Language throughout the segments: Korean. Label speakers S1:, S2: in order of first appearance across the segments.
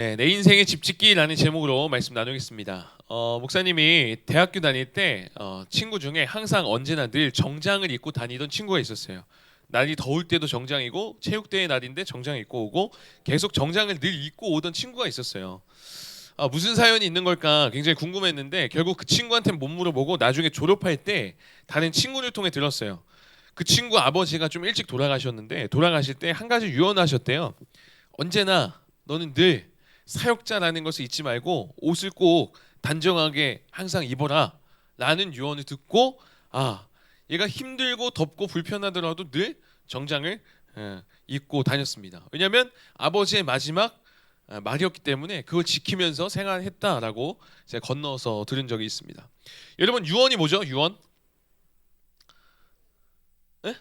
S1: 네, 내 인생의 집짓기라는 제목으로 말씀 나누겠습니다. 목사님이 대학교 다닐 때 친구 중에 항상 언제나 늘 정장을 입고 다니던 친구가 있었어요. 날이 더울 때도 정장이고 체육대회 날인데 정장 입고 오고 계속 정장을 늘 입고 오던 친구가 있었어요. 무슨 사연이 있는 걸까 굉장히 궁금했는데 결국 그 친구한테는 못 물어보고 나중에 졸업할 때 다른 친구를 통해 들었어요. 그 친구 아버지가 좀 일찍 돌아가셨는데 돌아가실 때 한 가지 유언하셨대요. 언제나 너는 늘 사역자라는 것을 잊지 말고 옷을 꼭 단정하게 항상 입어라 라는 유언을 듣고 얘가 힘들고 덥고 불편하더라도 늘 정장을 입고 다녔습니다. 왜냐하면 아버지의 마지막 말이었기 때문에 그걸 지키면서 생활했다라고 제가 건너서 들은 적이 있습니다. 여러분 유언이 뭐죠? 유언? 네?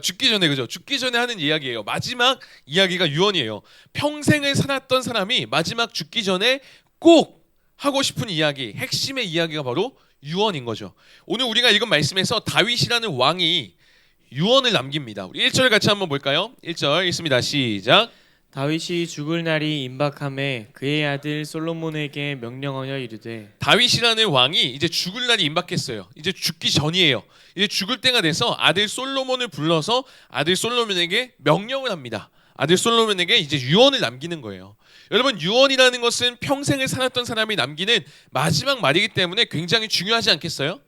S1: 죽기 전에, 그죠? 죽기 전에 하는 이야기예요. 마지막 이야기가 유언이에요. 평생을 살았던 사람이 마지막 죽기 전에 꼭 하고 싶은 이야기, 핵심의 이야기가 바로 유언인 거죠. 오늘 우리가 읽은 말씀에서 다윗이라는 왕이 유언을 남깁니다. 우리 1절 같이 한번 볼까요? 1절 읽습니다. 시작.
S2: 다윗이 죽을 날이 임박함에 그의 아들 솔로몬에게 명령하여 이르되.
S1: 다윗이라는 왕이 이제 죽을 날이 임박했어요. 이제 죽기 전이에요. 이제 죽을 때가 돼서 아들 솔로몬을 불러서 아들 솔로몬에게 명령을 합니다. 아들 솔로몬에게 이제 유언을 남기는 거예요. 여러분 유언이라는 것은 평생을 살았던 사람이 남기는 마지막 말이기 때문에 굉장히 중요하지 않겠어요?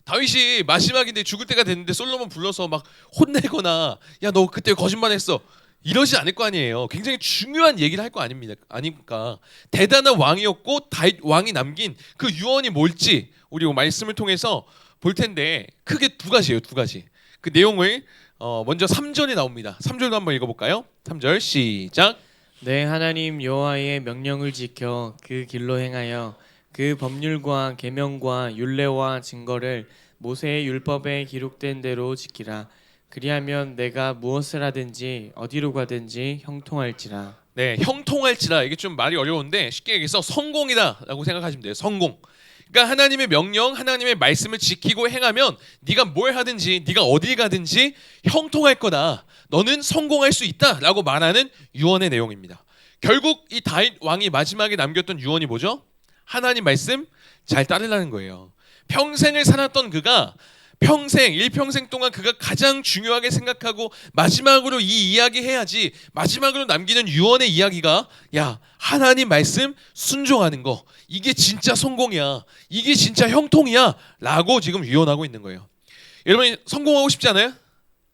S1: 다윗이 마지막인데 죽을 때가 됐는데 솔로몬 불러서 막 혼내거나 야 너 그때 거짓말했어 이러지 않을 거 아니에요. 굉장히 중요한 얘기를 할 거 아닙니까? 대단한 왕이었고 다윗 왕이 남긴 그 유언이 뭘지 우리 말씀을 통해서 볼 텐데 크게 두 가지예요. 두 가지. 그 내용을 먼저 3절에 나옵니다. 3절도 한번 읽어볼까요? 3절 시작.
S2: 내 하나님 여호와의 명령을 지켜 그 길로 행하여 그 법률과 계명과 율례와 증거를 모세의 율법에 기록된 대로 지키라. 그리하면 내가 무엇을 하든지 어디로 가든지 형통할지라.
S1: 네, 형통할지라. 이게 좀 말이 어려운데 쉽게 얘기해서 성공이다라고 생각하시면 돼요. 성공. 그러니까 하나님의 명령, 하나님의 말씀을 지키고 행하면 네가 뭘 하든지 네가 어딜 가든지 형통할 거다. 너는 성공할 수 있다라고 말하는 유언의 내용입니다. 결국 이 다윗 왕이 마지막에 남겼던 유언이 뭐죠? 하나님 말씀 잘 따르라는 거예요. 평생을 살았던 그가 일평생 동안 그가 가장 중요하게 생각하고 마지막으로 이 이야기 해야지 마지막으로 남기는 유언의 이야기가 야 하나님 말씀 순종하는 거 이게 진짜 성공이야 이게 진짜 형통이야 라고 지금 유언하고 있는 거예요. 여러분 성공하고 싶지 않아요?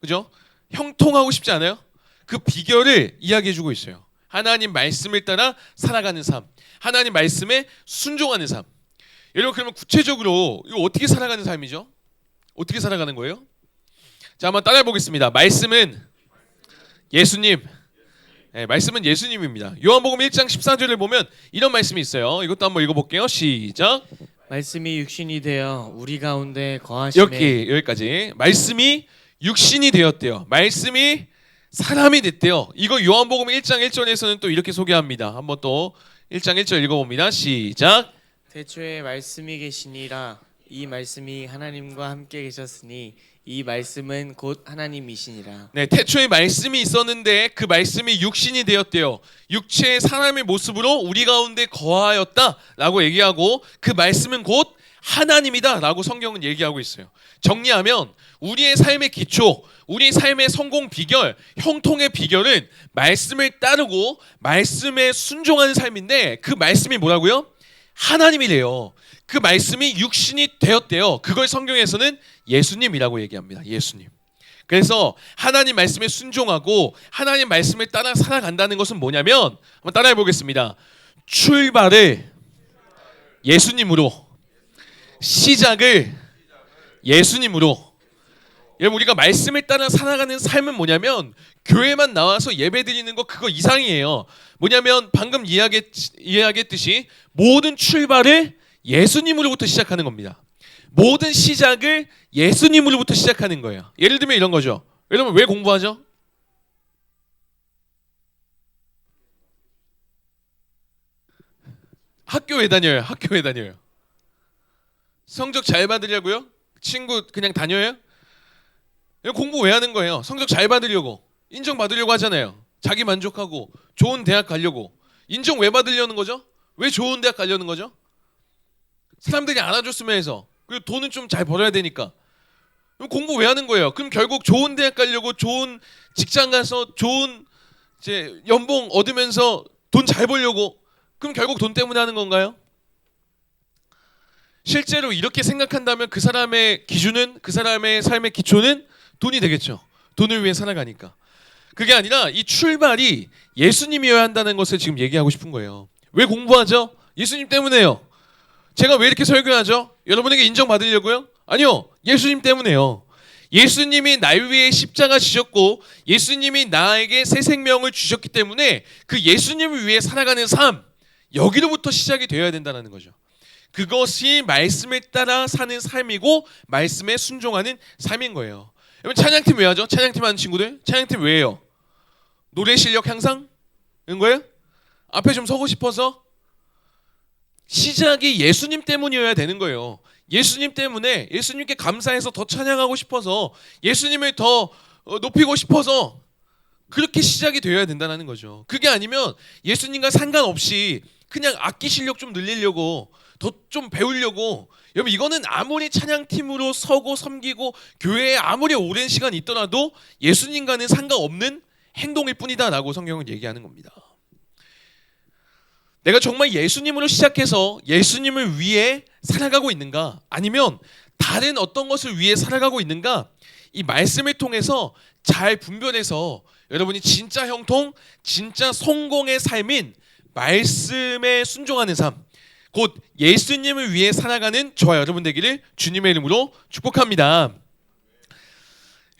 S1: 그죠? 형통하고 싶지 않아요? 그 비결을 이야기해주고 있어요. 하나님 말씀을 따라 살아가는 삶, 하나님 말씀에 순종하는 삶. 여러분 그러면 구체적으로 이거 어떻게 살아가는 삶이죠? 어떻게 살아가는 거예요? 자, 한번 따라해 보겠습니다. 말씀은 예수님. 네, 말씀은 예수님입니다. 요한복음 1장 14절을 보면 이런 말씀이 있어요. 이것도 한번 읽어볼게요. 시작.
S2: 말씀이 육신이 되어 우리 가운데 거하심에.
S1: 여기까지. 말씀이 육신이 되었대요. 말씀이 사람이 됐대요. 이거 요한복음 1장 1절에서는 또 이렇게 소개합니다. 한번 또 1장 1절 읽어봅니다. 시작.
S2: 태초에 말씀이 계시니라. 이 말씀이 하나님과 함께 계셨으니 이 말씀은 곧 하나님이시니라.
S1: 네, 태초에 말씀이 있었는데 그 말씀이 육신이 되었대요. 육체의 사람의 모습으로 우리 가운데 거하였다라고 얘기하고 그 말씀은 곧 하나님이다라고 성경은 얘기하고 있어요. 정리하면 우리의 삶의 기초, 우리 삶의 성공 비결, 형통의 비결은 말씀을 따르고 말씀에 순종하는 삶인데 그 말씀이 뭐라고요? 하나님이래요. 그 말씀이 육신이 되었대요. 그걸 성경에서는 예수님이라고 얘기합니다. 예수님. 그래서 하나님 말씀에 순종하고 하나님 말씀을 따라 살아간다는 것은 뭐냐면 한번 따라해 보겠습니다. 출발을 예수님으로, 시작을 예수님으로. 여러분 우리가 말씀을 따라 살아가는 삶은 뭐냐면 교회만 나와서 예배 드리는 거 그거 이상이에요. 뭐냐면 방금 이야기했듯이 모든 출발을 예수님으로부터 시작하는 겁니다. 모든 시작을 예수님으로부터 시작하는 거예요. 예를 들면 이런 거죠. 여러분 왜 공부하죠? 학교 왜 다녀요? 학교 왜 다녀요? 성적 잘 받으려고요? 친구 그냥 다녀요? 공부 왜 하는 거예요? 성적 잘 받으려고, 인정받으려고 하잖아요. 자기 만족하고 좋은 대학 가려고. 인정 왜 받으려는 거죠? 왜 좋은 대학 가려는 거죠? 사람들이 알아줬으면 해서. 그리고 돈은 좀 잘 벌어야 되니까. 그럼 공부 왜 하는 거예요? 그럼 결국 좋은 대학 가려고 좋은 직장 가서 좋은 이제 연봉 얻으면서 돈 잘 벌려고. 그럼 결국 돈 때문에 하는 건가요? 실제로 이렇게 생각한다면 그 사람의 기준은, 그 사람의 삶의 기초는 돈이 되겠죠. 돈을 위해 살아가니까. 그게 아니라 이 출발이 예수님이어야 한다는 것을 지금 얘기하고 싶은 거예요. 왜 공부하죠? 예수님 때문에요. 제가 왜 이렇게 설교하죠? 여러분에게 인정받으려고요? 아니요. 예수님 때문에요. 예수님이 날 위해 십자가 지셨고 예수님이 나에게 새 생명을 주셨기 때문에 그 예수님을 위해 살아가는 삶, 여기로부터 시작이 되어야 된다는 거죠. 그것이 말씀을 따라 사는 삶이고 말씀에 순종하는 삶인 거예요. 여러분 찬양팀 왜 하죠? 찬양팀 하는 친구들? 찬양팀 왜 해요? 노래 실력 향상? 이런 거예요? 앞에 좀 서고 싶어서? 시작이 예수님 때문이어야 되는 거예요. 예수님 때문에 예수님께 감사해서 더 찬양하고 싶어서 예수님을 더 높이고 싶어서 그렇게 시작이 되어야 된다는 거죠. 그게 아니면 예수님과 상관없이 그냥 악기 실력 좀 늘리려고 더 좀 배우려고, 여러분 이거는 아무리 찬양팀으로 서고 섬기고 교회에 아무리 오랜 시간이 있더라도 예수님과는 상관없는 행동일 뿐이다라고 성경은 얘기하는 겁니다. 내가 정말 예수님으로 시작해서 예수님을 위해 살아가고 있는가, 아니면 다른 어떤 것을 위해 살아가고 있는가, 이 말씀을 통해서 잘 분별해서 여러분이 진짜 형통, 진짜 성공의 삶인 말씀에 순종하는 삶, 곧 예수님을 위해 살아가는 저와 여러분 되기를 주님의 이름으로 축복합니다.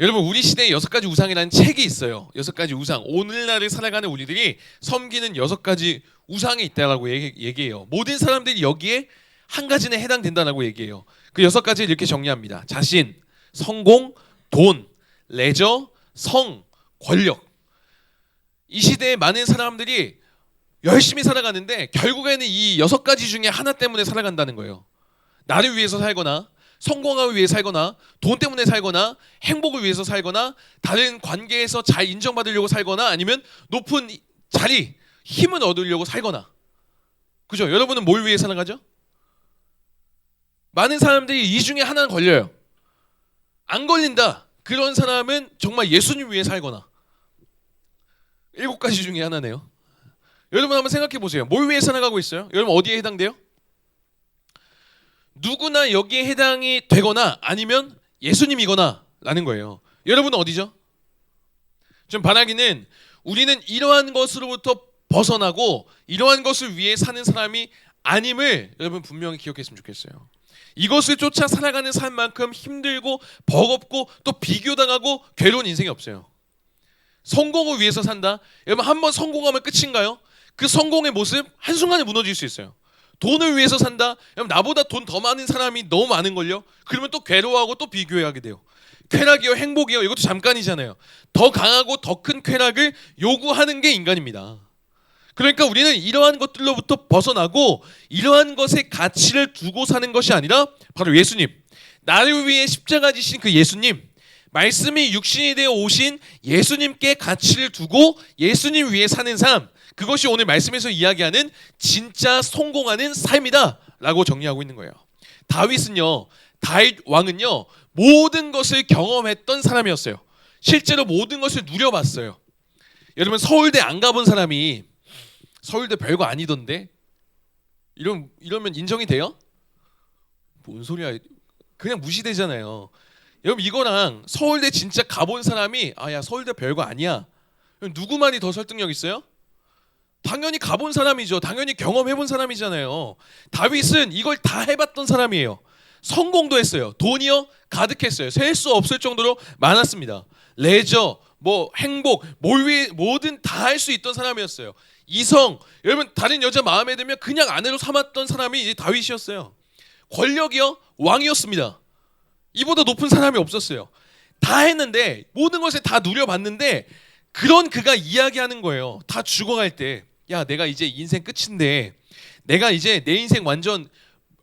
S1: 여러분 우리 시대에 6가지 우상이라는 책이 있어요. 6가지 우상. 오늘날을 살아가는 우리들이 섬기는 6가지 우상이 있다라고 얘기해요. 모든 사람들이 여기에 한 가지는 해당된다라고 얘기해요. 그 6가지를 이렇게 정리합니다. 자신, 성공, 돈, 레저, 성, 권력. 이 시대에 많은 사람들이 열심히 살아가는데 결국에는 이 6가지 중에 하나 때문에 살아간다는 거예요. 나를 위해서 살거나 성공하기 위해 살거나 돈 때문에 살거나 행복을 위해서 살거나 다른 관계에서 잘 인정받으려고 살거나 아니면 높은 자리, 힘을 얻으려고 살거나. 그죠? 여러분은 뭘 위해 살아가죠? 많은 사람들이 이 중에 하나는 걸려요. 안 걸린다. 그런 사람은 정말 예수님 위해 살거나. 7가지 중에 하나네요. 여러분 한번 생각해 보세요. 뭘 위해 살아가고 있어요? 여러분 어디에 해당돼요? 누구나 여기에 해당이 되거나 아니면 예수님이거나 라는 거예요. 여러분은 어디죠? 좀 바라기는 우리는 이러한 것으로부터 벗어나고 이러한 것을 위해 사는 사람이 아님을 여러분 분명히 기억했으면 좋겠어요. 이것을 쫓아 살아가는 삶만큼 힘들고 버겁고 또 비교당하고 괴로운 인생이 없어요. 성공을 위해서 산다? 여러분 한번 성공하면 끝인가요? 그 성공의 모습 한순간에 무너질 수 있어요. 돈을 위해서 산다? 여러분 나보다 돈 더 많은 사람이 너무 많은걸요? 그러면 또 괴로워하고 또 비교하게 돼요. 쾌락이요 행복이요 이것도 잠깐이잖아요. 더 강하고 더 큰 쾌락을 요구하는 게 인간입니다. 그러니까 우리는 이러한 것들로부터 벗어나고 이러한 것에 가치를 두고 사는 것이 아니라 바로 예수님, 나를 위해 십자가 지신 그 예수님, 말씀이 육신이 되어 오신 예수님께 가치를 두고 예수님 위해 사는 삶, 그것이 오늘 말씀에서 이야기하는 진짜 성공하는 삶이다 라고 정리하고 있는 거예요. 다윗은요, 다윗 왕은요 모든 것을 경험했던 사람이었어요. 실제로 모든 것을 누려봤어요. 여러분 서울대 안 가본 사람이 서울대 별거 아니던데 이러면 인정이 돼요? 뭔 소리야, 그냥 무시되잖아요. 여러분 이거랑 서울대 진짜 가본 사람이 야 서울대 별거 아니야, 누구만이 더 설득력 있어요? 당연히 가본 사람이죠. 당연히 경험해본 사람이잖아요. 다윗은 이걸 다 해봤던 사람이에요. 성공도 했어요. 돈이요 가득했어요. 셀 수 없을 정도로 많았습니다. 레저, 뭐 행복, 뭐든 다 할 수 있던 사람이었어요. 이성, 여러분 다른 여자 마음에 들면 그냥 아내로 삼았던 사람이 이제 다윗이었어요. 권력이요 왕이었습니다. 이보다 높은 사람이 없었어요. 다 했는데 모든 것을 다 누려봤는데 그런 그가 이야기하는 거예요. 다 죽어갈 때, 야 내가 이제 인생 끝인데, 내가 이제 내 인생 완전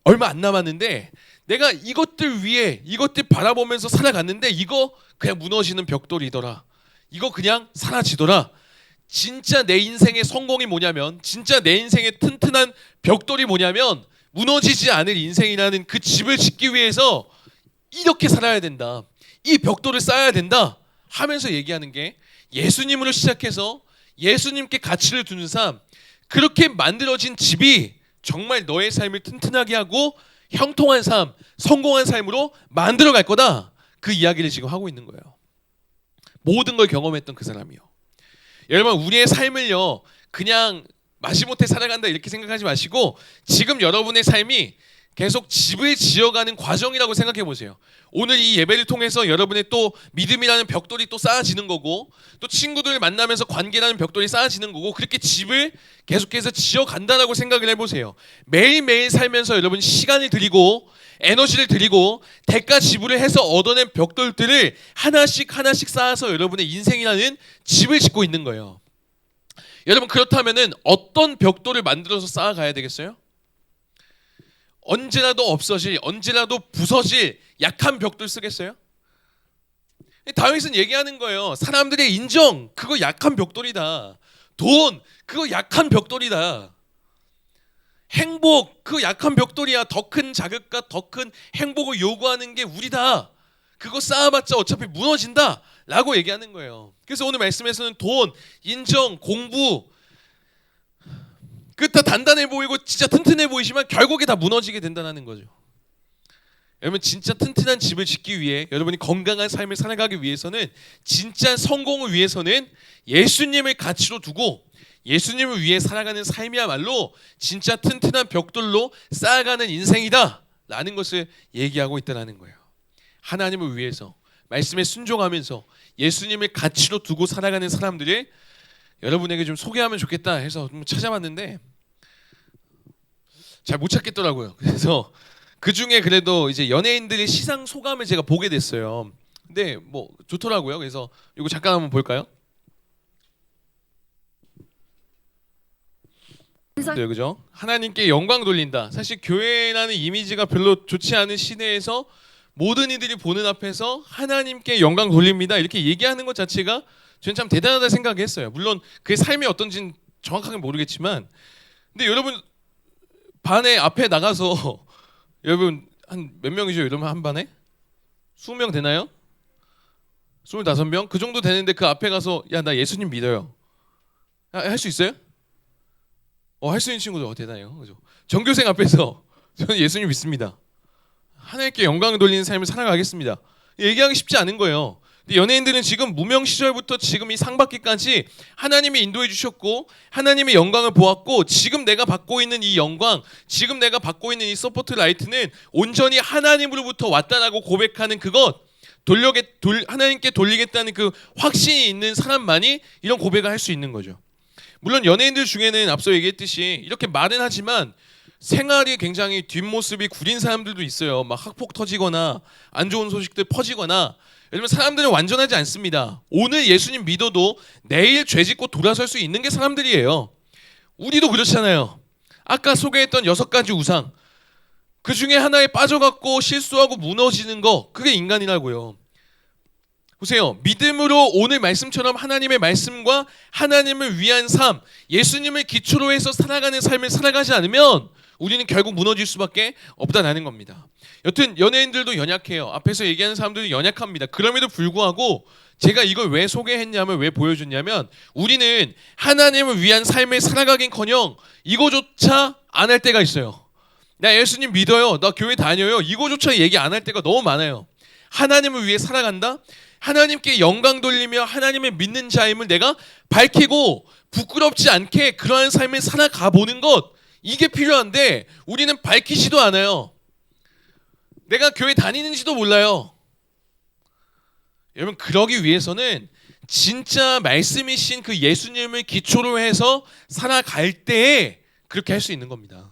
S1: 얼마 안 남았는데 내가 이것들 위해 이것들 바라보면서 살아갔는데 이거 그냥 무너지는 벽돌이더라. 이거 그냥 사라지더라. 진짜 내 인생의 성공이 뭐냐면, 진짜 내 인생의 튼튼한 벽돌이 뭐냐면 무너지지 않을 인생이라는 그 집을 짓기 위해서 이렇게 살아야 된다, 이 벽돌을 쌓아야 된다 하면서 얘기하는 게 예수님으로 시작해서 예수님께 가치를 두는 삶, 그렇게 만들어진 집이 정말 너의 삶을 튼튼하게 하고 형통한 삶, 성공한 삶으로 만들어 갈 거다, 그 이야기를 지금 하고 있는 거예요. 모든 걸 경험했던 그 사람이요. 여러분, 우리의 삶을요 그냥 마지못해 살아간다 이렇게 생각하지 마시고 지금 여러분의 삶이 계속 집을 지어가는 과정이라고 생각해 보세요. 오늘 이 예배를 통해서 여러분의 또 믿음이라는 벽돌이 또 쌓아지는 거고, 또 친구들을 만나면서 관계라는 벽돌이 쌓아지는 거고, 그렇게 집을 계속해서 지어간다라고 생각을 해보세요. 매일매일 살면서 여러분 시간을 들이고 에너지를 들이고 대가 지불을 해서 얻어낸 벽돌들을 하나씩 하나씩 쌓아서 여러분의 인생이라는 집을 짓고 있는 거예요. 여러분, 그렇다면은 어떤 벽돌을 만들어서 쌓아가야 되겠어요? 언제라도 없어질, 언제라도 부서질 약한 벽돌 쓰겠어요? 다윗은 얘기하는 거예요. 사람들의 인정, 그거 약한 벽돌이다. 돈, 그거 약한 벽돌이다. 행복, 그거 약한 벽돌이야. 더 큰 자극과 더 큰 행복을 요구하는 게 우리다. 그거 쌓아봤자 어차피 무너진다 라고 얘기하는 거예요. 그래서 오늘 말씀에서는 돈, 인정, 공부, 그 다 단단해 보이고 진짜 튼튼해 보이지만 결국에 다 무너지게 된다는 거죠. 여러분, 진짜 튼튼한 집을 짓기 위해, 여러분이 건강한 삶을 살아가기 위해서는, 진짜 성공을 위해서는 예수님을 가치로 두고 예수님을 위해 살아가는 삶이야말로 진짜 튼튼한 벽돌로 쌓아가는 인생이다 라는 것을 얘기하고 있다는 거예요. 하나님을 위해서 말씀에 순종하면서 예수님을 가치로 두고 살아가는 사람들을 여러분에게 좀 소개하면 좋겠다 해서 좀 찾아봤는데 잘 못 찾겠더라고요. 그래서 그 중에 그래도 이제 연예인들의 시상 소감을 제가 보게 됐어요. 근데 뭐 좋더라고요. 그래서 이거 잠깐 한번 볼까요? 네, 그죠? 하나님께 영광 돌린다. 사실 교회라는 이미지가 별로 좋지 않은 시대에서 모든 이들이 보는 앞에서 하나님께 영광 돌립니다 이렇게 얘기하는 것 자체가 저는 참 대단하다 생각했어요. 물론 그의 삶이 어떤지는 정확하게 모르겠지만, 근데 여러분 반에 앞에 나가서 여러분 한 몇 명이죠? 여러분 한 반에? 20명 되나요? 25명? 그 정도 되는데 그 앞에 가서 야, 나 예수님 믿어요. 할 수 있어요? 할 수 있는 친구들 대단해요. 그죠? 전교생 앞에서 저는 예수님 믿습니다, 하나님께 영광을 돌리는 삶을 살아가겠습니다, 얘기하기 쉽지 않은 거예요. 근데 연예인들은 지금 무명 시절부터 지금 이 상 받기까지 하나님이 인도해 주셨고 하나님의 영광을 보았고, 지금 내가 받고 있는 이 영광, 지금 내가 받고 있는 이 서포트 라이트는 온전히 하나님으로부터 왔다라고 고백하는 그것, 하나님께 돌리겠다는 그 확신이 있는 사람만이 이런 고백을 할 수 있는 거죠. 물론 연예인들 중에는 앞서 얘기했듯이 이렇게 말은 하지만 생활이 굉장히 뒷모습이 구린 사람들도 있어요. 막 학폭 터지거나 안 좋은 소식들 퍼지거나. 여러분, 사람들은 완전하지 않습니다. 오늘 예수님 믿어도 내일 죄 짓고 돌아설 수 있는 게 사람들이에요. 우리도 그렇잖아요. 아까 소개했던 6가지 우상, 그 중에 하나에 빠져갖고 실수하고 무너지는 거, 그게 인간이라고요. 보세요. 믿음으로 오늘 말씀처럼 하나님의 말씀과 하나님을 위한 삶, 예수님을 기초로 해서 살아가는 삶을 살아가지 않으면 우리는 결국 무너질 수밖에 없다는 겁니다. 여튼 연예인들도 연약해요. 앞에서 얘기하는 사람들도 연약합니다. 그럼에도 불구하고 제가 이걸 왜 소개했냐면, 왜 보여줬냐면, 우리는 하나님을 위한 삶을 살아가긴커녕 이거조차 안 할 때가 있어요. 나 예수님 믿어요, 나 교회 다녀요, 이거조차 얘기 안 할 때가 너무 많아요. 하나님을 위해 살아간다, 하나님께 영광 돌리며 하나님의 믿는 자임을 내가 밝히고 부끄럽지 않게 그러한 삶을 살아가 보는 것, 이게 필요한데 우리는 밝히지도 않아요. 내가 교회 다니는지도 몰라요. 여러분, 그러기 위해서는 진짜 말씀이신 그 예수님을 기초로 해서 살아갈 때에 그렇게 할 수 있는 겁니다.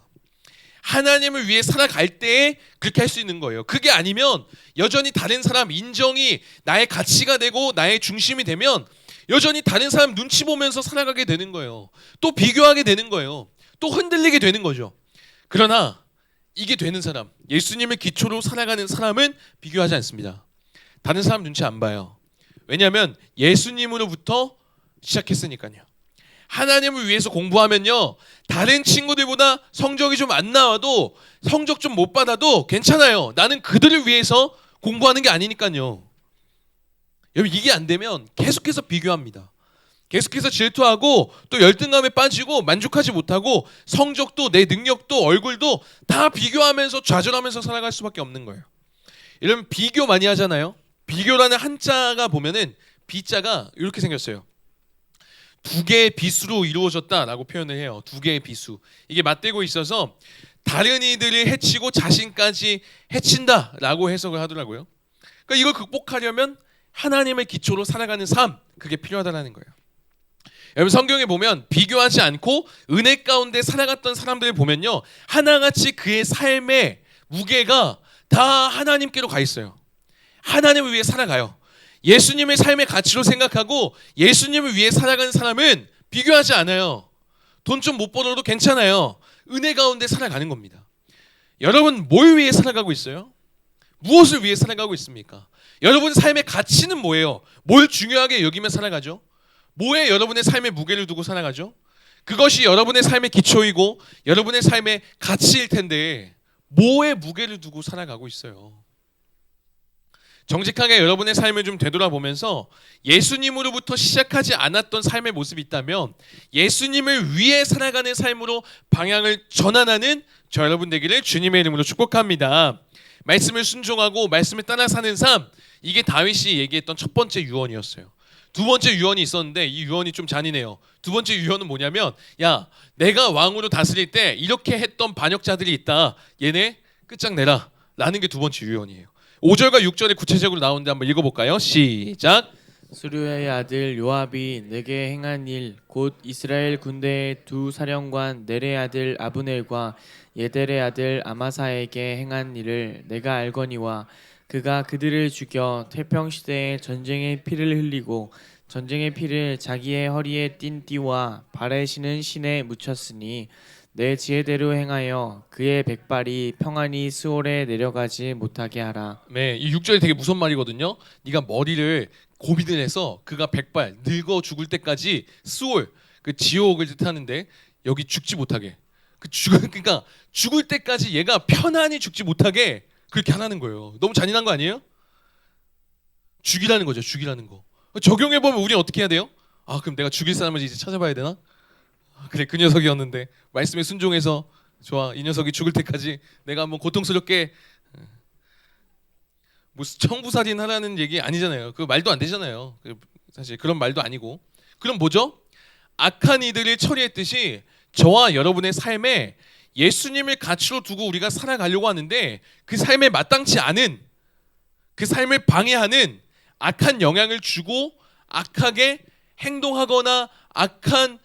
S1: 하나님을 위해 살아갈 때에 그렇게 할 수 있는 거예요. 그게 아니면 여전히 다른 사람 인정이 나의 가치가 되고 나의 중심이 되면 여전히 다른 사람 눈치 보면서 살아가게 되는 거예요. 또 비교하게 되는 거예요. 또 흔들리게 되는 거죠. 그러나 이게 되는 사람, 예수님을 기초로 살아가는 사람은 비교하지 않습니다. 다른 사람 눈치 안 봐요. 왜냐하면 예수님으로부터 시작했으니까요. 하나님을 위해서 공부하면요, 다른 친구들보다 성적이 좀 안 나와도, 성적 좀 못 받아도 괜찮아요. 나는 그들을 위해서 공부하는 게 아니니까요. 여러분, 이게 안 되면 계속해서 비교합니다. 계속해서 질투하고 또 열등감에 빠지고 만족하지 못하고 성적도 내 능력도 얼굴도 다 비교하면서 좌절하면서 살아갈 수밖에 없는 거예요. 여러분, 비교 많이 하잖아요. 비교라는 한자가 보면은 비자가 이렇게 생겼어요. 두 개의 비수로 이루어졌다라고 표현을 해요. 두 개의 비수. 이게 맞대고 있어서 다른 이들을 해치고 자신까지 해친다라고 해석을 하더라고요. 그러니까 이걸 극복하려면 하나님을 기초로 살아가는 삶, 그게 필요하다는 거예요. 여러분, 성경에 보면 비교하지 않고 은혜 가운데 살아갔던 사람들을 보면요, 하나같이 그의 삶의 무게가 다 하나님께로 가 있어요. 하나님을 위해 살아가요. 예수님의 삶의 가치로 생각하고 예수님을 위해 살아가는 사람은 비교하지 않아요. 돈 좀 못 벌어도 괜찮아요. 은혜 가운데 살아가는 겁니다. 여러분, 뭘 위해 살아가고 있어요? 무엇을 위해 살아가고 있습니까? 여러분 삶의 가치는 뭐예요? 뭘 중요하게 여기며 살아가죠? 뭐에 여러분의 삶의 무게를 두고 살아가죠? 그것이 여러분의 삶의 기초이고 여러분의 삶의 가치일 텐데 뭐에 무게를 두고 살아가고 있어요? 정직하게 여러분의 삶을 좀 되돌아보면서 예수님으로부터 시작하지 않았던 삶의 모습이 있다면 예수님을 위해 살아가는 삶으로 방향을 전환하는 저 여러분 되기를 주님의 이름으로 축복합니다. 말씀을 순종하고 말씀을 따라 사는 삶, 이게 다윗이 얘기했던 첫 번째 유언이었어요. 두 번째 유언이 있었는데 이 유언이 좀 잔인해요. 두 번째 유언은 뭐냐면, 야, 내가 왕으로 다스릴 때 이렇게 했던 반역자들이 있다. 얘네 끝장내라 라는 게 두 번째 유언이에요. 5절과 6절에 구체적으로 나오는데 한번 읽어볼까요? 시작.
S2: 수르야의 아들 요압이 내게 행한 일 곧 이스라엘 군대의 두 사령관 넬의 아들 아브넬과 예델의 아들 아마사에게 행한 일을 내가 알거니와 그가 그들을 죽여 태평 시대에 전쟁의 피를 흘리고 전쟁의 피를 자기의 허리에 띤 띠와 발에 신은 신에 묻혔으니 내 지혜대로 행하여 그의 백발이 평안히 스올에 내려가지 못하게 하라.
S1: 네, 이 6절이 되게 무서운 말이거든요. 네가 머리를 고민을 해서 그가 백발 늙어 죽을 때까지 스올, 그 지옥을 뜻하는데 여기 죽지 못하게, 그러니까 죽을 때까지 얘가 편안히 죽지 못하게 그렇게 하라는 거예요. 너무 잔인한 거 아니에요? 죽이라는 거죠. 죽이라는 거. 적용해 보면 우리는 어떻게 해야 돼요? 아, 그럼 내가 죽일 사람을 이제 찾아봐야 되나? 그래, 그 녀석이었는데 말씀에 순종해서 좋아, 이 녀석이 죽을 때까지 내가 한번 고통스럽게, 무슨 청부살인 하라는 얘기 아니잖아요. 그 말도 안 되잖아요. 사실 그런 말도 아니고. 그럼 뭐죠? 악한 이들을 처리했듯이 저와 여러분의 삶에 예수님을 가치로 두고 우리가 살아가려고 하는데 그 삶에 마땅치 않은, 그 삶을 방해하는 악한 영향을 주고 악하게 행동하거나 악한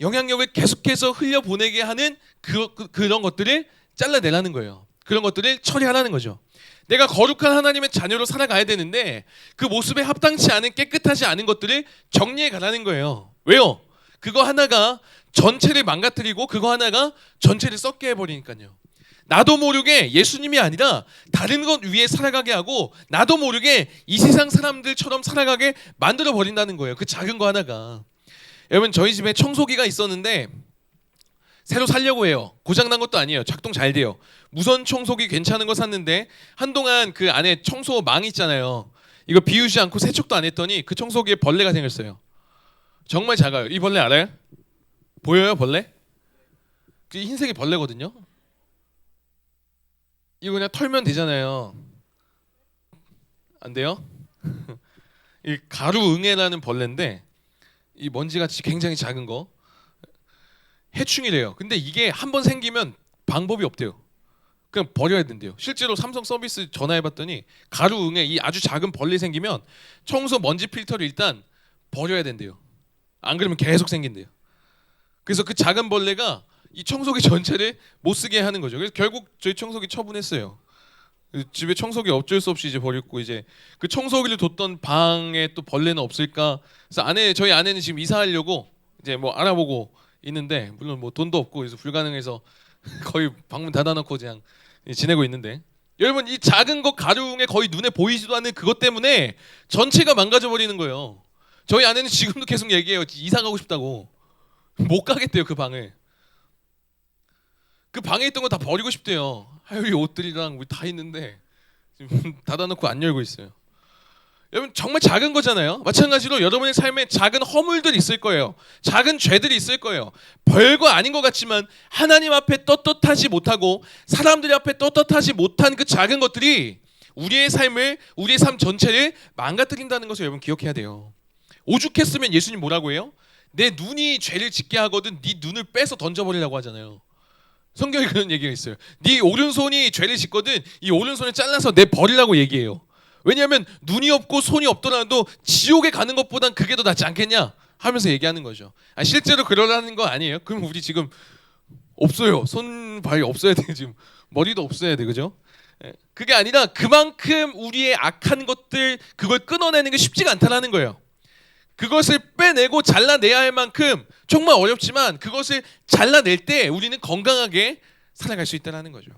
S1: 영향력을 계속해서 흘려보내게 하는 그런 것들을 잘라내라는 거예요. 그런 것들을 처리하라는 거죠. 내가 거룩한 하나님의 자녀로 살아가야 되는데 그 모습에 합당치 않은, 깨끗하지 않은 것들을 정리해 가라는 거예요. 왜요? 그거 하나가 전체를 망가뜨리고 그거 하나가 전체를 썩게 해버리니까요. 나도 모르게 예수님이 아니라 다른 것 위에 살아가게 하고 나도 모르게 이 세상 사람들처럼 살아가게 만들어 버린다는 거예요. 그 작은 거 하나가. 여러분, 저희 집에 청소기가 있었는데 새로 살려고 해요. 고장난 것도 아니에요. 작동 잘 돼요. 무선 청소기 괜찮은 거 샀는데 한동안 그 안에 청소망 있잖아요. 이거 비우지 않고 세척도 안 했더니 그 청소기에 벌레가 생겼어요. 정말 작아요. 이 벌레 알아요? 보여요, 벌레? 그 흰색이 벌레거든요. 이거 그냥 털면 되잖아요. 안 돼요? 이 가루응애라는 벌레인데 이 먼지같이 굉장히 작은 거, 해충이래요. 근데 이게 한번 생기면 방법이 없대요. 그냥 버려야 된대요. 실제로 삼성 서비스 전화해봤더니 가루응애, 이 아주 작은 벌레 생기면 청소 먼지 필터를 일단 버려야 된대요. 안 그러면 계속 생긴대요. 그래서 그 작은 벌레가 이 청소기 전체를 못 쓰게 하는 거죠. 그래서 결국 저희 청소기 처분했어요. 집에 청소기 어쩔 수 없이 이제 버렸고, 이제 그 청소기를 뒀던 방에 또 벌레는 없을까. 그래서 저희 아내는 지금 이사하려고 이제 뭐 알아보고 있는데, 물론 뭐 돈도 없고 그래서 불가능해서 거의 방문 닫아놓고 그냥 지내고 있는데, 여러분, 이 작은 거 가루에 거의 눈에 보이지도 않는 그것 때문에 전체가 망가져 버리는 거예요. 저희 아내는 지금도 계속 얘기해요. 이사 가고 싶다고. 못 가겠대요. 그 방을. 그 방에 있던 거 다 버리고 싶대요. 하율이 옷들이랑 우리 다 있는데 지금 닫아놓고 안 열고 있어요. 여러분 정말 작은 거잖아요. 마찬가지로 여러분의 삶에 작은 허물들이 있을 거예요. 작은 죄들이 있을 거예요. 별거 아닌 것 같지만 하나님 앞에 떳떳하지 못하고 사람들 앞에 떳떳하지 못한 그 작은 것들이 우리의 삶을, 우리의 삶 전체를 망가뜨린다는 것을 여러분 기억해야 돼요. 오죽했으면 예수님 뭐라고 해요? 내 눈이 죄를 짓게 하거든 네 눈을 빼서 던져버리려고 하잖아요. 성경에 그런 얘기가 있어요. 네 오른손이 죄를 짓거든 이 오른손을 잘라서 내 버리라고 얘기해요. 왜냐하면 눈이 없고 손이 없더라도 지옥에 가는 것보단 그게 더 낫지 않겠냐 하면서 얘기하는 거죠. 실제로 그러라는 거 아니에요. 그럼 우리 지금 없어요. 손, 발이 없어야 돼. 지금 머리도 없어야 돼. 그죠? 그게 아니라 그만큼 우리의 악한 것들 그걸 끊어내는 게 쉽지가 않다는 거예요. 그것을 빼내고 잘라내야 할 만큼 정말 어렵지만 그것을 잘라낼 때 우리는 건강하게 살아갈 수 있다는 거죠.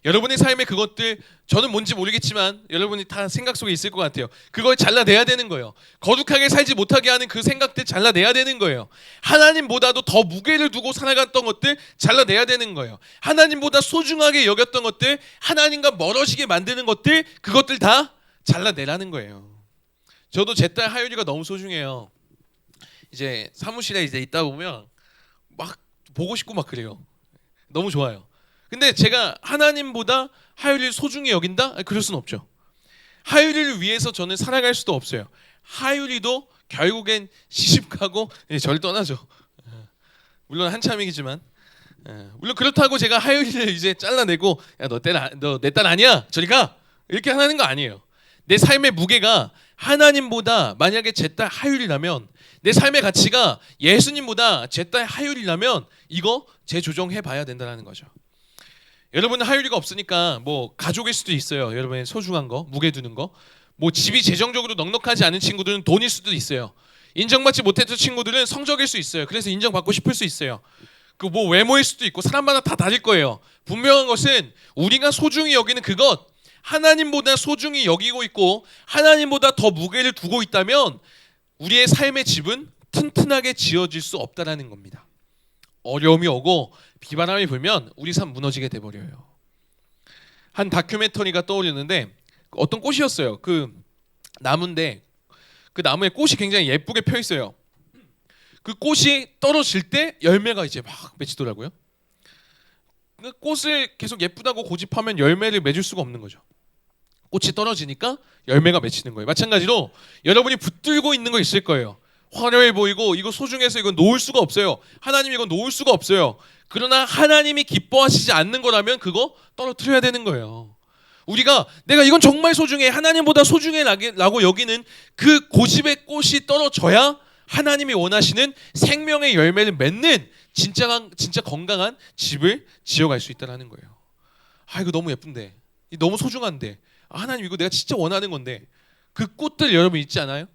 S1: 여러분의 삶의 그것들 저는 뭔지 모르겠지만 여러분이 다 생각 속에 있을 것 같아요. 그걸 잘라내야 되는 거예요. 거룩하게 살지 못하게 하는 그 생각들 잘라내야 되는 거예요. 하나님보다도 더 무게를 두고 살아갔던 것들 잘라내야 되는 거예요. 하나님보다 소중하게 여겼던 것들, 하나님과 멀어지게 만드는 것들, 그것들 다 잘라내라는 거예요. 저도 제 딸 하율이가 너무 소중해요. 이제 사무실에 이제 있다 보면 막 보고 싶고 막 그래요. 너무 좋아요. 근데 제가 하나님보다 하율이를 소중히 여긴다? 그럴 수는 없죠. 하율이를 위해서 저는 살아갈 수도 없어요. 하율이도 결국엔 시집가고 저를 떠나죠. 물론 한참이지만 물론 그렇다고 제가 하율이를 이제 잘라내고 야 너 내 딸 아니야 저리 가 이렇게 하는 거 아니에요. 내 삶의 무게가 하나님보다 만약에 제 딸 하율이라면 내 삶의 가치가 예수님보다 제 딸 하율이라면 이거 재조정해 봐야 된다는 거죠. 여러분은 하율이가 없으니까 뭐 가족일 수도 있어요. 여러분의 소중한 거, 무게 두는 거. 뭐 집이 재정적으로 넉넉하지 않은 친구들은 돈일 수도 있어요. 인정받지 못했던 친구들은 성적일 수 있어요. 그래서 인정받고 싶을 수 있어요. 그 뭐 외모일 수도 있고 사람마다 다 다를 거예요. 분명한 것은 우리가 소중히 여기는 그것, 하나님보다 소중히 여기고 있고 하나님보다 더 무게를 두고 있다면 우리의 삶의 집은 튼튼하게 지어질 수 없다라는 겁니다. 어려움이 오고 비바람이 불면 우리 삶 무너지게 돼버려요. 한 다큐멘터리가 떠오르는데 어떤 꽃이었어요. 그 나무인데 그 나무에 꽃이 굉장히 예쁘게 펴 있어요. 그 꽃이 떨어질 때 열매가 이제 막 맺히더라고요. 그 꽃을 계속 예쁘다고 고집하면 열매를 맺을 수가 없는 거죠. 꽃이 떨어지니까 열매가 맺히는 거예요. 마찬가지로 여러분이 붙들고 있는 거 있을 거예요. 화려해 보이고 이거 소중해서 이건 놓을 수가 없어요. 하나님 이건 놓을 수가 없어요. 그러나 하나님이 기뻐하시지 않는 거라면 그거 떨어뜨려야 되는 거예요. 우리가 내가 이건 정말 소중해 하나님보다 소중해라고 여기는 그 고집의 꽃이 떨어져야 하나님이 원하시는 생명의 열매를 맺는 진짜 건강한 집을 지어갈 수 있다는 거예요. 이거 너무 예쁜데 너무 소중한데 하나님 이거 내가 진짜 원하는 건데 그 꽃들 여러분 있지 않아요?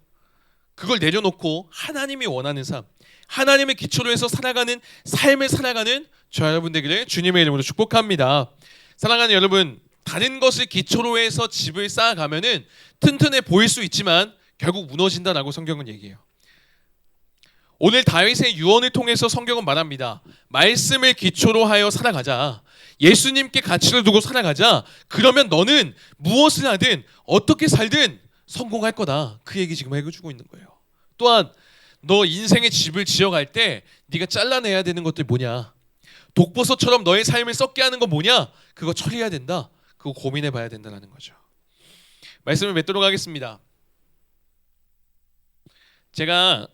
S1: 그걸 내려놓고 하나님이 원하는 삶, 하나님의 기초로 해서 살아가는 삶을 살아가는 저 여러분 되기를 주님의 이름으로 축복합니다. 사랑하는 여러분, 다른 것을 기초로 해서 집을 쌓아가면은 튼튼해 보일 수 있지만 결국 무너진다라고 성경은 얘기해요. 오늘 다윗의 유언을 통해서 성경은 말합니다. 말씀을 기초로 하여 살아가자. 예수님께 가치를 두고 살아가자. 그러면 너는 무엇을 하든 어떻게 살든 성공할 거다. 그 얘기 지금 해주고 있는 거예요. 또한 너 인생의 집을 지어갈 때 네가 잘라내야 되는 것들 뭐냐. 독버섯처럼 너의 삶을 썩게 하는 거 뭐냐. 그거 처리해야 된다. 그거 고민해 봐야 된다는 거죠. 말씀을 맺도록 하겠습니다. 제가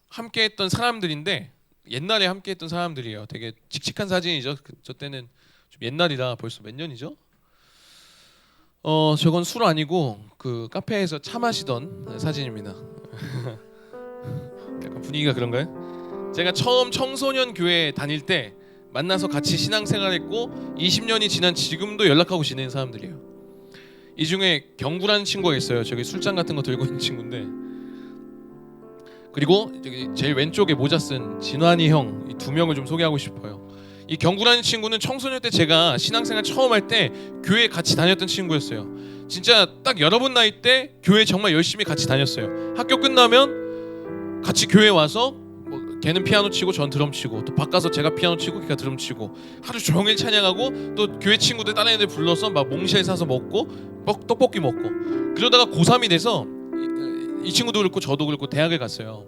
S1: 함께 했던 사람들인데 옛날에 함께 했던 사람들이에요. 되게 칙칙한 사진이죠. 저 때는 좀 옛날이라 벌써 몇 년이죠? 저건 술 아니고 그 카페에서 차 마시던 사진입니다. 약간 분위기가 그런가요? 제가 처음 청소년 교회 다닐 때 만나서 같이 신앙생활했고 20년이 지난 지금도 연락하고 지내는 사람들이에요. 이 중에 경구라는 친구가 있어요. 저기 술잔 같은 거 들고 있는 친구인데, 그리고 저기 제일 왼쪽에 모자 쓴 진환이 형, 이 두 명을 좀 소개하고 싶어요. 이 경구라는 친구는 청소년 때 제가 신앙생활 처음 할 때 교회 같이 다녔던 친구였어요. 진짜 딱 여러분 나이 때 교회 정말 열심히 같이 다녔어요. 학교 끝나면 같이 교회 와서 뭐 걔는 피아노 치고 전 드럼 치고, 또 바꿔서 제가 피아노 치고 걔가 드럼 치고, 하루 종일 찬양하고, 또 교회 친구들 다른 애들 불러서 막 몽쉘 사서 먹고 떡볶이 먹고. 그러다가 고3이 돼서 이 친구도 그렇고 저도 그렇고 대학을 갔어요.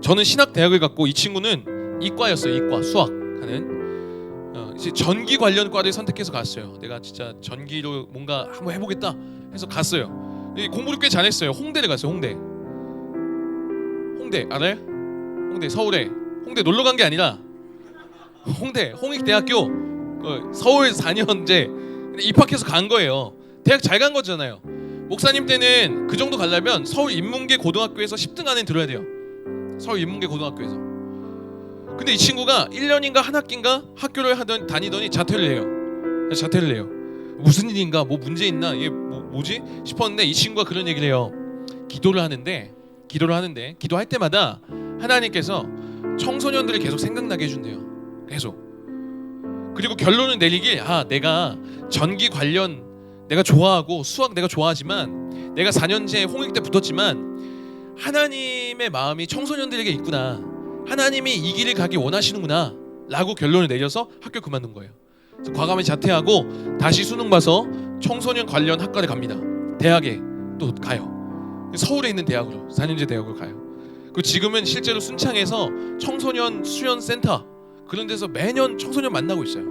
S1: 저는 신학 대학을 갔고 이 친구는 이과였어요. 이과 수학하는 이제 전기 관련 과를 선택해서 갔어요. 내가 진짜 전기로 뭔가 한번 해보겠다 해서 갔어요. 공부를 꽤 잘했어요. 홍대를 갔어요. 홍대 알아요? 홍대 서울에. 홍대 놀러 간 게 아니라 홍대 홍익대학교 서울 4년제 입학해서 간 거예요. 대학 잘 간 거잖아요. 목사님 때는 그 정도 가려면 서울 인문계 고등학교에서 10등 안에 들어야 돼요. 서울 인문계 고등학교에서. 근데 이 친구가 1년인가 한 학기인가 학교를 다니더니 자퇴를 해요. 자퇴를 해요. 무슨 일인가, 뭐 문제 있나, 이게 뭐지 싶었는데 이 친구가 그런 얘기를 해요. 기도를 하는데 기도할 때마다 하나님께서 청소년들이 계속 생각나게 해준대요. 계속. 그리고 결론을 내리길, 내가 전기 관련 내가 좋아하고 수학 내가 좋아하지만 내가 4년제 홍익대 붙었지만 하나님의 마음이 청소년들에게 있구나, 하나님이 이 길을 가기 원하시는구나 라고 결론을 내려서 학교 그만둔 거예요. 그래서 과감히 자퇴하고 다시 수능 봐서 청소년 관련 학과를 갑니다. 대학에 또 가요. 서울에 있는 대학으로, 4년제 대학으로 가요. 그리고 지금은 실제로 순창에서 청소년 수련 센터 그런 데서 매년 청소년 만나고 있어요.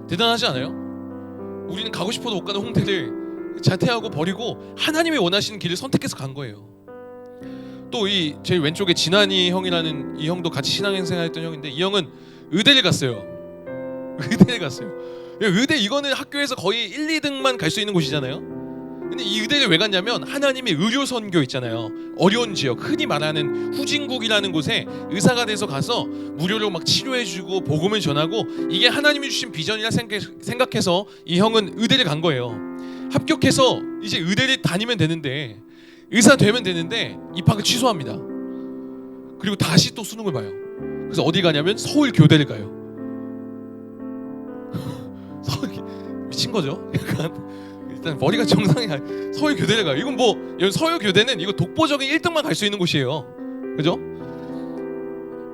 S1: 대단하지 않아요? 우리는 가고 싶어도 못 가는 홍대를 자퇴하고 버리고 하나님이 원하시는 길을 선택해서 간 거예요. 또 이 제일 왼쪽에 진환이 형이라는 이 형도 같이 신앙생활했던 형인데, 이 형은 의대를 갔어요. 의대를 갔어요. 의대 이거는 학교에서 거의 1, 2등만 갈 수 있는 곳이잖아요. 근데 이 의대를 왜 갔냐면 하나님의 의료 선교 있잖아요. 어려운 지역, 흔히 말하는 후진국이라는 곳에 의사가 돼서 가서 무료로 막 치료해주고 복음을 전하고, 이게 하나님이 주신 비전이라 생각해서 이 형은 의대를 간 거예요. 합격해서 이제 의대를 다니면 되는데, 의사 되면 되는데 입학을 취소합니다. 그리고 다시 또 수능을 봐요. 그래서 어디 가냐면 서울 교대를 가요. 서울, 미친 거죠? 약간 일단 머리가 정상이 아니, 서울 교대를 가요. 이건 뭐 서울 교대는 이거 독보적인 1등만 갈 수 있는 곳이에요. 그죠?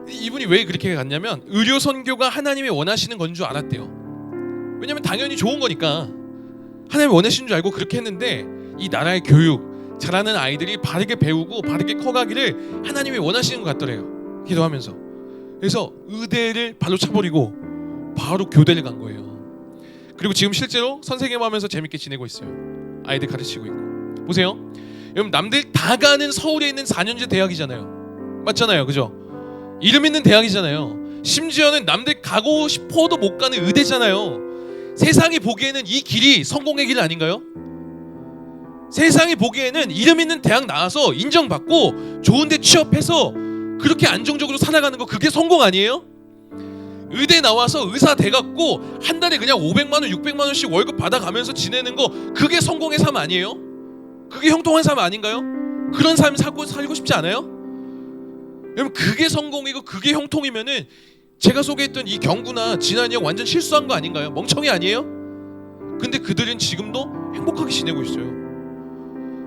S1: 이분이 왜 그렇게 갔냐면 의료 선교가 하나님이 원하시는 건 줄 알았대요. 왜냐면 당연히 좋은 거니까 하나님이 원하시는 줄 알고 그렇게 했는데, 이 나라의 교육, 잘하는 아이들이 바르게 배우고 바르게 커가기를 하나님이 원하시는 것 같더래요. 기도하면서. 그래서 의대를 발로 차버리고 바로 교대를 간 거예요. 그리고 지금 실제로 선생님 하면서 재밌게 지내고 있어요. 아이들 가르치고 있고. 보세요. 여러분, 남들 다 가는 서울에 있는 4년제 대학이잖아요. 맞잖아요. 그죠? 이름 있는 대학이잖아요. 심지어는 남들 가고 싶어도 못 가는 의대잖아요. 세상이 보기에는 이 길이 성공의 길 아닌가요? 세상이 보기에는 이름 있는 대학 나와서 인정받고 좋은 데 취업해서 그렇게 안정적으로 살아가는 거, 그게 성공 아니에요? 의대 나와서 의사 돼갖고 한 달에 그냥 500만 원, 600만 원씩 월급 받아가면서 지내는 거, 그게 성공의 삶 아니에요? 그게 형통한 삶 아닌가요? 그런 삶 살고 싶지 않아요? 여러분, 그게 성공이고 그게 형통이면은 제가 소개했던 이 경구나 진한이 형 완전 실수한 거 아닌가요? 멍청이 아니에요? 근데 그들은 지금도 행복하게 지내고 있어요.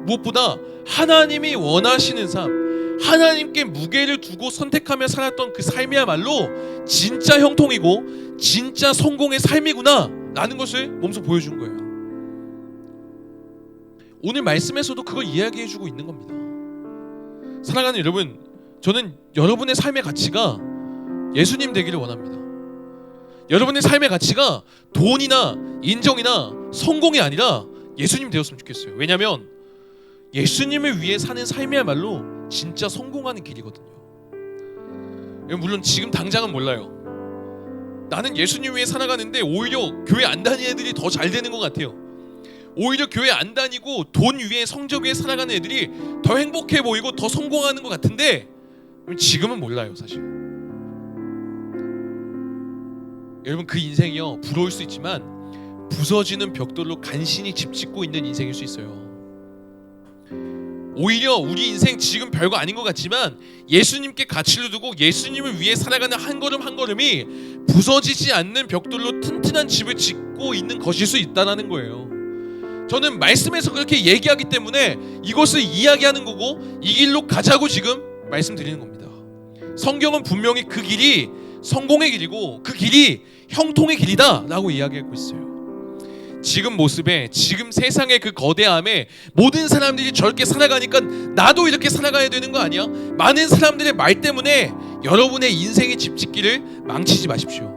S1: 무엇보다 하나님이 원하시는 삶, 하나님께 무게를 두고 선택하며 살았던 그 삶이야말로 진짜 형통이고 진짜 성공의 삶이구나 라는 것을 몸소 보여준 거예요. 오늘 말씀에서도 그걸 이야기해주고 있는 겁니다. 사랑하는 여러분, 저는 여러분의 삶의 가치가 예수님 되기를 원합니다. 여러분의 삶의 가치가 돈이나 인정이나 성공이 아니라 예수님 되었으면 좋겠어요. 왜냐하면 예수님을 위해 사는 삶이야말로 진짜 성공하는 길이거든요. 물론 지금 당장은 몰라요. 나는 예수님 위해 살아가는데 오히려 교회 안 다니는 애들이 더 잘 되는 것 같아요. 오히려 교회 안 다니고 돈 위에 성적 위에 살아가는 애들이 더 행복해 보이고 더 성공하는 것 같은데, 지금은 몰라요 사실. 여러분, 그 인생이요, 부러울 수 있지만 부서지는 벽돌로 간신히 집 짓고 있는 인생일 수 있어요. 오히려 우리 인생 지금 별거 아닌 것 같지만 예수님께 가치를 두고 예수님을 위해 살아가는 한 걸음 한 걸음이 부서지지 않는 벽돌로 튼튼한 집을 짓고 있는 것일 수 있다는 거예요. 저는 말씀에서 그렇게 얘기하기 때문에 이것을 이야기하는 거고 이 길로 가자고 지금 말씀드리는 겁니다. 성경은 분명히 그 길이 성공의 길이고 그 길이 형통의 길이다 라고 이야기하고 있어요. 지금 모습에, 지금 세상의 그 거대함에 모든 사람들이 저렇게 살아가니까 나도 이렇게 살아가야 되는 거 아니야? 많은 사람들의 말 때문에 여러분의 인생의 집짓기를 망치지 마십시오.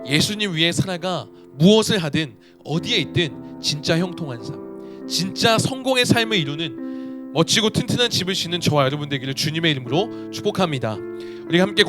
S1: 예수님 위에 살아가 무엇을 하든 어디에 있든 진짜 형통한 삶, 진짜 성공의 삶을 이루는 멋지고 튼튼한 집을 짓는 저와 여러분 되기를 주님의 이름으로 축복합니다. 우리 함께